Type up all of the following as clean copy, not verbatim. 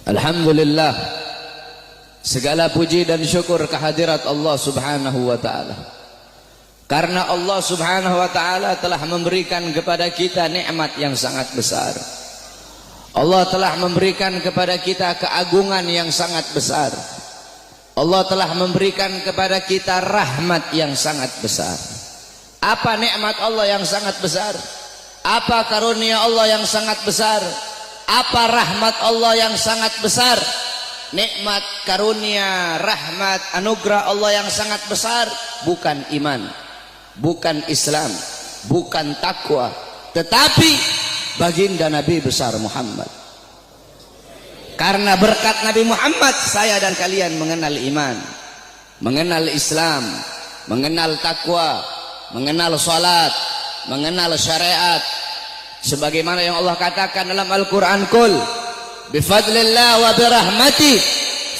Alhamdulillah, segala puji dan syukur kehadirat Allah subhanahu wa ta'ala. Karena Allah subhanahu wa ta'ala telah memberikan kepada kita nikmat yang sangat besar. Allah telah memberikan kepada kita keagungan yang sangat besar. Allah telah memberikan kepada kita rahmat yang sangat besar. Apa nikmat Allah yang sangat besar? Apa karunia Allah yang sangat besar? Apa rahmat Allah yang sangat besar? Nikmat, karunia, rahmat, anugerah Allah yang sangat besar bukan iman, bukan Islam, bukan takwa, tetapi baginda Nabi besar Muhammad. Karena berkat Nabi Muhammad, saya dan kalian mengenal iman, mengenal Islam, mengenal takwa, mengenal salat, mengenal syariat. Sebagaimana yang Allah katakan dalam Al-Quran, Qul bifadlillah wa birahmati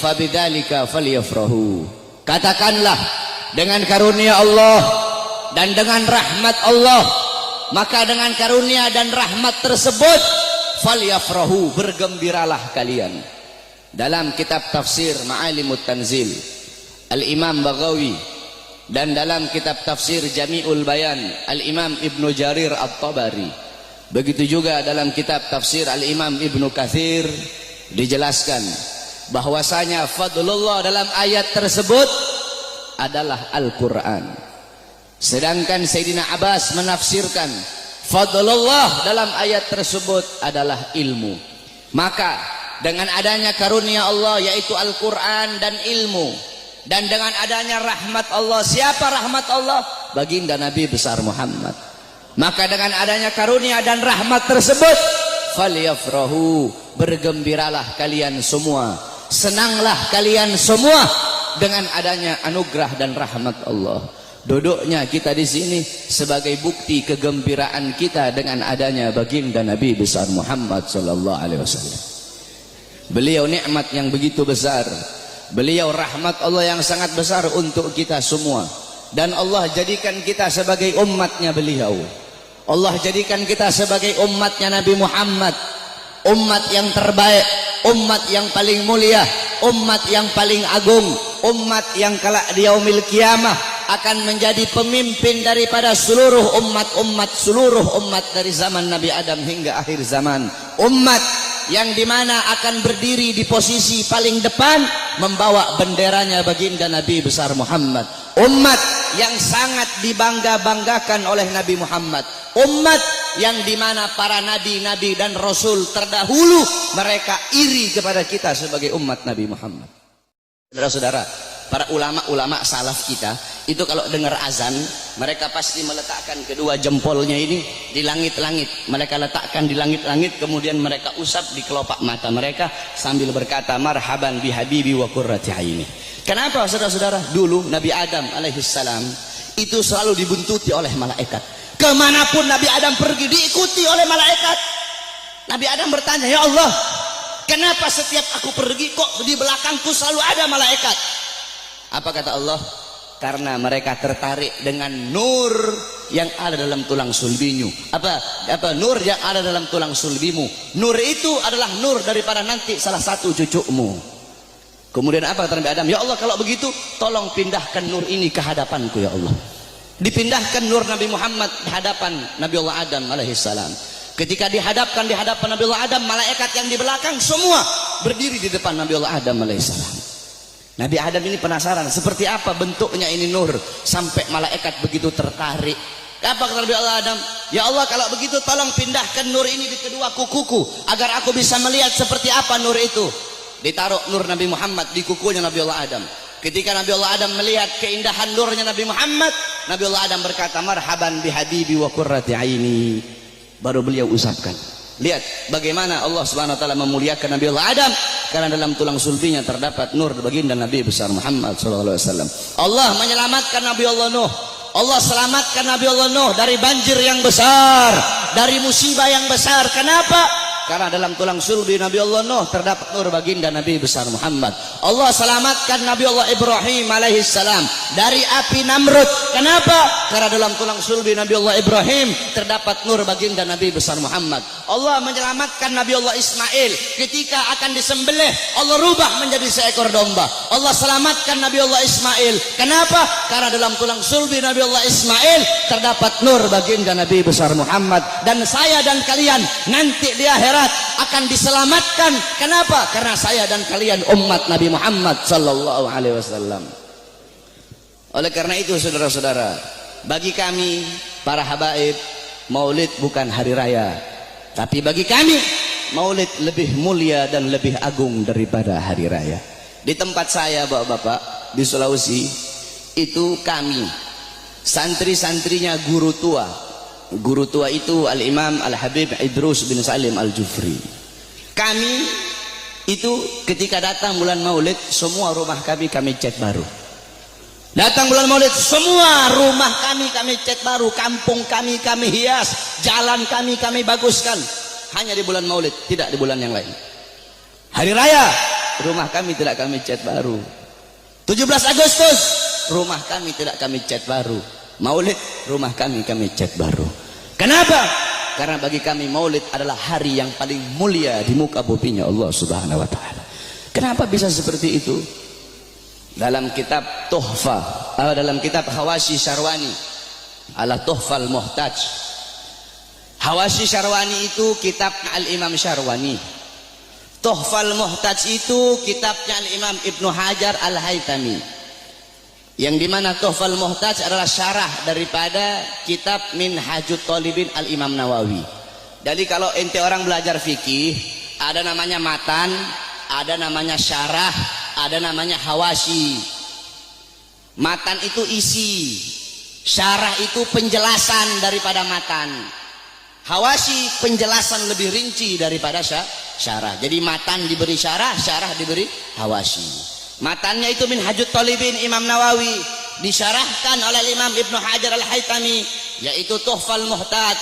fabidzalika falyafrahu. Katakanlah, dengan karunia Allah dan dengan rahmat Allah, maka dengan karunia dan rahmat tersebut falyafrahu, bergembiralah kalian. Dalam kitab tafsir Ma'alimut Tanzil Al-Imam Baghawi, dan dalam kitab tafsir Jami'ul Bayan Al-Imam Ibnu Jarir At-Tabari, begitu juga dalam kitab tafsir Al-Imam Ibnu Katsir, dijelaskan bahwasanya fadlullah dalam ayat tersebut adalah Al-Quran. Sedangkan Sayyidina Abbas menafsirkan fadlullah dalam ayat tersebut adalah ilmu. Maka dengan adanya karunia Allah yaitu Al-Quran dan ilmu, dan dengan adanya rahmat Allah, siapa rahmat Allah? Baginda Nabi besar Muhammad. Maka dengan adanya karunia dan rahmat tersebut falyafrahu, bergembiralah kalian semua, senanglah kalian semua dengan adanya anugerah dan rahmat Allah. Duduknya kita di sini sebagai bukti kegembiraan kita dengan adanya baginda Nabi besar Muhammad sallallahu alaihi wasallam. Beliau nikmat yang begitu besar, beliau rahmat Allah yang sangat besar untuk kita semua, dan Allah jadikan kita sebagai umatnya beliau. Allah jadikan kita sebagai umatnya Nabi Muhammad, umat yang terbaik, umat yang paling mulia, umat yang paling agung, umat yang kelak di yaumil qiyamah akan menjadi pemimpin daripada seluruh seluruh umat dari zaman Nabi Adam hingga akhir zaman. Umat yang dimana akan berdiri di posisi paling depan membawa benderanya baginda Nabi besar Muhammad. Umat yang sangat dibangga-banggakan oleh Nabi Muhammad. Umat yang dimana para nabi-nabi dan rasul terdahulu mereka iri kepada kita sebagai umat Nabi Muhammad. Saudara-saudara, para ulama-ulama salaf kita itu kalau dengar azan mereka pasti meletakkan kedua jempolnya ini di langit-langit. Mereka letakkan di langit-langit, kemudian mereka usap di kelopak mata mereka sambil berkata marhaban bihabibi wa qurrati aini. Kenapa saudara-saudara? Dulu Nabi Adam alaihissalam itu selalu dibuntuti oleh malaikat. Kemanapun Nabi Adam pergi diikuti oleh malaikat. Nabi Adam bertanya, ya Allah, kenapa setiap aku pergi kok di belakangku selalu ada malaikat? Apa kata Allah? Karena mereka tertarik dengan nur yang ada dalam tulang sulbimu. Apa nur yang ada dalam tulang sulbimu? Nur itu adalah nur daripada nanti salah satu cucumu. Kemudian apa kata Nabi Adam? Ya Allah, kalau begitu tolong pindahkan nur ini ke hadapanku ya Allah. Dipindahkan nur Nabi Muhammad di hadapan Nabi Allah Adam alaihissalam. Ketika dihadapkan di hadapan Nabi Allah Adam, malaikat yang di belakang semua berdiri di depan Nabi Allah Adam alaihissalam. Nabi Adam ini penasaran seperti apa bentuknya ini nur sampai malaikat begitu tertarik. Apa kata Nabi Allah Adam? Ya Allah, kalau begitu tolong pindahkan nur ini di kedua kukuku agar aku bisa melihat seperti apa nur itu. Ditaruh nur Nabi Muhammad di kukunya Nabi Allah Adam. Ketika Nabi Allah Adam melihat keindahan nurnya Nabi Muhammad, Nabi Allah Adam berkata marhaban bihabibi wa qurrati aini. Baru beliau usapkan. Lihat bagaimana Allah Subhanahu wa taala memuliakan Nabi Allah Adam karena dalam tulang sulbinya terdapat nur baginda Nabi besar Muhammad sallallahu alaihi wasallam. Allah menyelamatkan Nabi Allah Nuh. Allah selamatkan Nabi Allah Nuh dari banjir yang besar, dari musibah yang besar. Kenapa? Karena dalam tulang sulbi Nabi Allah Nuh terdapat nur baginda Nabi besar Muhammad. Allah selamatkan Nabi Allah Ibrahim alaihissalam dari api Namrud. Kenapa? Karena dalam tulang sulbi Nabi Allah Ibrahim terdapat nur baginda Nabi besar Muhammad. Allah menyelamatkan Nabi Allah Ismail ketika akan disembelih, Allah rubah menjadi seekor domba. Allah selamatkan Nabi Allah Ismail. Kenapa? Karena dalam tulang sulbi Nabi Allah Ismail terdapat nur baginda Nabi besar Muhammad. Dan saya dan kalian nanti di akhirat akan diselamatkan. Kenapa? Karena saya dan kalian umat Nabi Muhammad sallallahu alaihi wasallam. Oleh karena itu saudara-saudara, bagi kami para habaib, maulid bukan hari raya, tapi bagi kami maulid lebih mulia dan lebih agung daripada hari raya. Di tempat saya bapak-bapak di Sulawesi itu kami santri-santrinya guru tua. Guru tua itu Al-Imam Al-Habib Idrus bin Salim Al-Jufri. Kami itu ketika datang bulan maulid, semua rumah kami cat baru. Datang bulan maulid, semua rumah kami cat baru, kampung kami hias, jalan kami baguskan. Hanya di bulan maulid, tidak di bulan yang lain. Hari raya, rumah kami tidak kami cat baru. 17 Agustus, rumah kami tidak kami cat baru. Maulid, rumah kami cat baru. Kenapa? Karena bagi kami maulid adalah hari yang paling mulia di muka buminya Allah Subhanahu wa taala. Kenapa bisa seperti itu? Dalam kitab Tuhfa, dalam kitab Hawashi Syarwani ala Tuhfal Muhtaj. Hawashi Syarwani itu kitabnya Al-Imam Syarwani. Tuhfal Muhtaj itu kitabnya Al-Imam Ibnu Hajar Al-Haytami. Yang dimana Tuhfal Muhtaj adalah syarah daripada kitab Minhajut Talibin Al-Imam Nawawi. Jadi kalau ente orang belajar fikih, ada namanya matan, ada namanya syarah, ada namanya hawashi. Matan itu isi, syarah itu penjelasan daripada matan, hawashi penjelasan lebih rinci daripada syarah. Jadi matan diberi syarah, syarah diberi hawashi. Matannya itu Minhajut Talibin Imam Nawawi, disyarahkan oleh Imam Ibnu Hajar Al-Haytami, yaitu Tuhfal Muhtaj,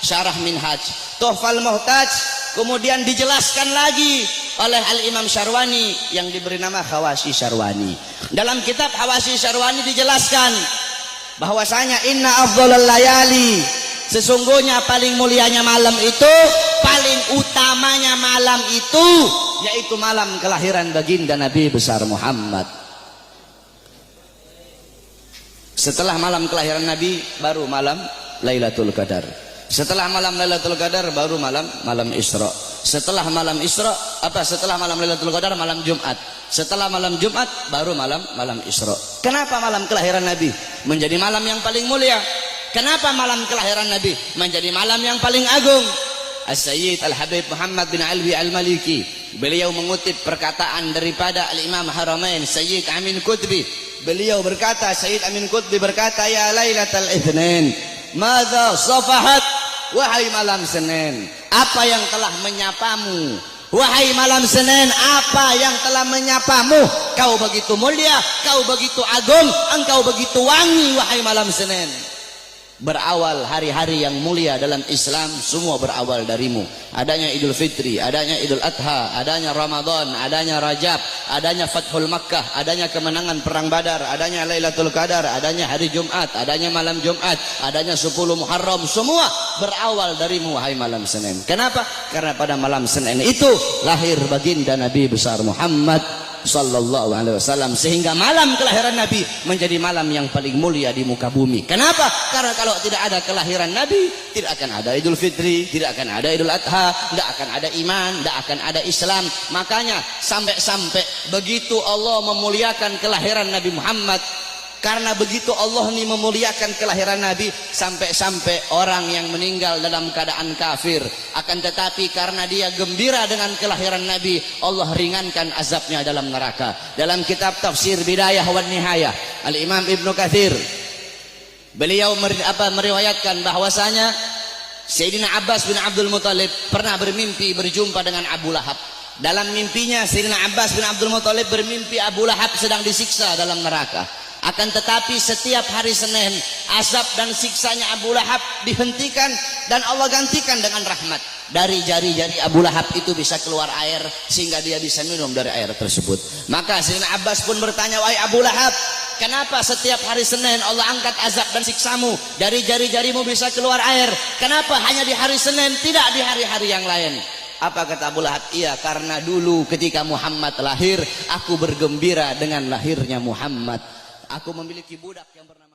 syarah Minhaj. Tuhfal Muhtaj kemudian dijelaskan lagi oleh Al-Imam Syarwani yang diberi nama Hawashi Syarwani. Dalam kitab Hawashi Syarwani dijelaskan bahwasanya inna afdhalal layali, sesungguhnya paling mulianya malam itu, paling utamanya malam itu, yaitu malam kelahiran baginda Nabi besar Muhammad. Setelah malam kelahiran Nabi baru malam Lailatul Qadar. Setelah malam Lailatul Qadar baru malam Isra. Setelah malam Isra setelah malam Lailatul Qadar malam Jumat. Setelah malam Jumat baru malam Isra. Kenapa malam kelahiran Nabi menjadi malam yang paling mulia? Kenapa malam kelahiran Nabi menjadi malam yang paling agung? As-Sayyid Al-Habib Muhammad bin Alwi Al-Maliki, beliau mengutip perkataan daripada Al-Imam Haramain Sayyid Amin Qutbi. Beliau berkata, Sayyid Amin Qutbi berkata, ya Lailatul Itsnain, madza safahat, wahai malam Senin, apa yang telah menyapamu? Wahai malam Senin, apa yang telah menyapamu? Kau begitu mulia, kau begitu agung, engkau begitu wangi, wahai malam Senin. Berawal hari-hari yang mulia dalam Islam, semua berawal darimu. Adanya Idul Fitri, adanya Idul Adha, adanya Ramadan, adanya Rajab, adanya Fathul Makkah, adanya kemenangan Perang Badar, adanya Lailatul Qadar, adanya hari Jumat, adanya malam Jumat, adanya 10 Muharram, semua berawal darimu wahai malam Senin. Kenapa? Karena pada malam Senin itu lahir baginda Nabi besar Muhammad sallallahu alaihi wasallam, sehingga malam kelahiran Nabi menjadi malam yang paling mulia di muka bumi. Kenapa? Karena kalau tidak ada kelahiran Nabi, tidak akan ada Idul Fitri, tidak akan ada Idul Adha, tidak akan ada iman, tidak akan ada Islam. Makanya sampai begitu Allah memuliakan kelahiran Nabi Muhammad, karena begitu Allah ini memuliakan kelahiran Nabi, sampai-sampai orang yang meninggal dalam keadaan kafir, akan tetapi karena dia gembira dengan kelahiran Nabi, Allah ringankan azabnya dalam neraka. Dalam kitab Tafsir Bidayah wan Nihayah, Al-Imam Ibnu Katsir, beliau meriwayatkan bahwasanya Sayyidina Abbas bin Abdul Muthalib pernah bermimpi berjumpa dengan Abu Lahab. Dalam mimpinya Sayyidina Abbas bin Abdul Muthalib bermimpi Abu Lahab sedang disiksa dalam neraka. Akan tetapi setiap hari Senin, azab dan siksanya Abu Lahab dihentikan dan Allah gantikan dengan rahmat. Dari jari-jari Abu Lahab itu bisa keluar air sehingga dia bisa minum dari air tersebut. Maka Sayyidina Abbas pun bertanya, wahai Abu Lahab, kenapa setiap hari Senin Allah angkat azab dan siksamu, dari jari-jarimu bisa keluar air? Kenapa hanya di hari Senin, tidak di hari-hari yang lain? Apa kata Abu Lahab? Iya, karena dulu ketika Muhammad lahir, aku bergembira dengan lahirnya Muhammad. Aku memiliki budak yang bernama